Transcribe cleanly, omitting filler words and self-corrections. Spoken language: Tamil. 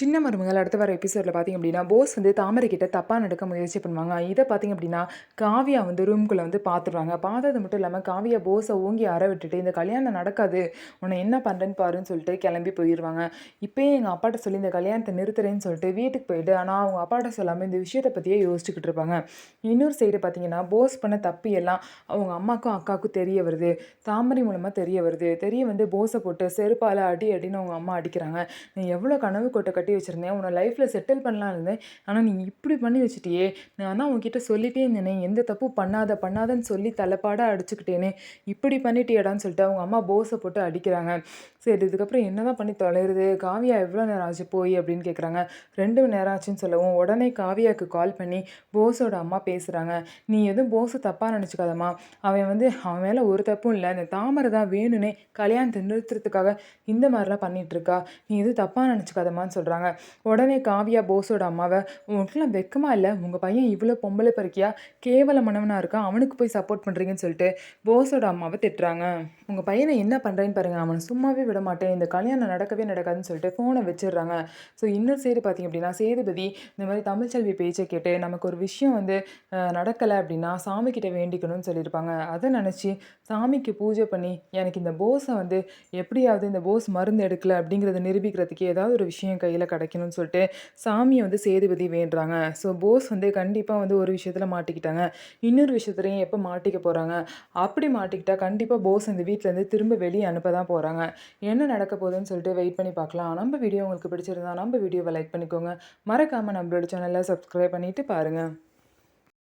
சின்ன மருமகள் அடுத்து வர எபிசோடில் பார்த்தீங்க அப்படின்னா, போஸ் வந்து தாமரை கிட்ட தப்பாக நடக்க முயற்சி பண்ணுவாங்க. இதை பார்த்தீங்க அப்படின்னா, காவியா வந்து ரூம்குள்ளே வந்து பார்த்துருவாங்க. பார்த்தது மட்டும் இல்லாமல் காவியா போஸை ஓங்கி அற விட்டுட்டு, இந்த கல்யாணம் நடக்காது, உன்னை என்ன பண்ணுறேன்னு பாருன்னு சொல்லிட்டு கிளம்பி போயிடுவாங்க. இப்போயே எங்கள் அப்பாட்ட சொல்லி இந்த கல்யாணத்தை நிறுத்துறேன்னு சொல்லிட்டு வீட்டுக்கு போயிட்டு, ஆனால் அவங்க அப்பாட்ட சொல்லாமல் இந்த விஷயத்தை பற்றியே யோசிச்சுக்கிட்டு இருப்பாங்க. இன்னொரு சைடு பார்த்தீங்கன்னா, போஸ் பண்ண தப்பு எல்லாம் அவங்க அம்மாக்கும் அக்காவுக்கும் தெரிய வருது. தாமரை மூலமாக தெரிய வருது. தெரிய வந்து போஸை போட்டு செருப்பால் அடி அடின்னு அவங்க அம்மா அடிக்கிறாங்க. நீ எவ்வளோ கனவு கோட்டை கட்டி வச்சுருந்தேன், உன்னை லைஃப்பில் செட்டில் பண்ணலாம் இருந்தேன், ஆனால் நீ இப்படி பண்ணி வச்சுட்டியே, நான் தான் உன்கிட்ட சொல்லிட்டே இருந்தேனே, எந்த தப்பு பண்ணாதன்னு சொல்லி தலைப்பாடாக அடிச்சுக்கிட்டேனே, இப்படி பண்ணிட்டியடான்னு சொல்லிட்டு அவங்க அம்மா போஸை போட்டு அடிக்கிறாங்க. சரி, இதுக்கப்புறம் என்ன தான் பண்ணி தொலைகிறது, காவியா எவ்வளோ நேரம் ஆச்சு போய் அப்படின்னு கேட்குறாங்க. 2 மணி நேரம் ஆச்சுன்னு சொல்லவும் உடனே காவியாவுக்கு கால் பண்ணி போஸோட அம்மா பேசுகிறாங்க. நீ எதுவும் போஸை தப்பாக நினச்சிக்காதம்மா, அவன் மேலே ஒரு தப்பும் இல்லை, இந்த தாமரை தான் வேணும்னே கல்யாணத்தை நிறுத்துறதுக்காக இந்த மாதிரிலாம் பண்ணிகிட்ருக்கா, நீ எதுவும் தப்பாக நினச்சிக்காதம்மான்னு சொல்கிறாங்க. உடனே காவியா போஸோட அம்மாவை, உங்களுக்குலாம் வெக்கமா இல்லை, உங்கள் பையன் இவ்வளோ பொம்பளை பருக்கியா கேவலமானவனாக இருக்கான், அவனுக்கு போய் சப்போர்ட் பண்ணுறீங்கன்னு சொல்லிட்டு போஸோட அம்மாவை திட்டுறாங்க. உங்கள் பையனை என்ன பண்ணுறேன்னு பாருங்கள், அவனை சும்மாவே விட மாட்டேன், இந்த கல்யாணம் நடக்கவே நடக்காதுன்னு சொல்லிட்டு ஃபோனை வச்சிடுறாங்க. ஸோ இன்னொரு சைடு பார்த்திங்க அப்படின்னா, சேதுபதி இந்த மாதிரி தமிழ்ச்செல்வி பேச்சை கேட்டு நமக்கு ஒரு விஷயம் வந்து நடக்கலை அப்படின்னா சாமிக்கிட்ட வேண்டிக்கணும்னு சொல்லியிருப்பாங்க. அதை நினச்சி சாமிக்கு பூஜை பண்ணி எனக்கு இந்த போஸை வந்து எப்படியாவது இந்த போஸ் மருந்து எடுக்கலை அப்படிங்கிறத நிரூபிக்கிறதுக்கு ஏதாவது ஒரு விஷயம் கையில் கிடைக்கணும்னு சொல்லிட்டு சாமியை வந்து சேதுபதி வேண்டுறாங்க. ஸோ போஸ் வந்து கண்டிப்பாக வந்து ஒரு விஷயத்தில் மாட்டிக்கிட்டாங்க, இன்னொரு விஷயத்துலையும் எப்போ மாட்டிக்க போகிறாங்க, அப்படி மாட்டிக்கிட்டால் கண்டிப்பாக போஸ் இந்த வீட்டிலேருந்து திரும்ப வெளியே அனுப்ப தான் போகிறாங்க. என்ன நடக்க போகுதுன்னு சொல்லிட்டு வெயிட் பண்ணி பார்க்கலாம். நம்ம வீடியோ உங்களுக்கு பிடிச்சிருந்தா நம்ம வீடியோவை லைக் பண்ணிக்கோங்க, மறக்காமல் நம்மளோட சேனலை சப்ஸ்கிரைப் பண்ணிவிட்டு பாருங்கள்.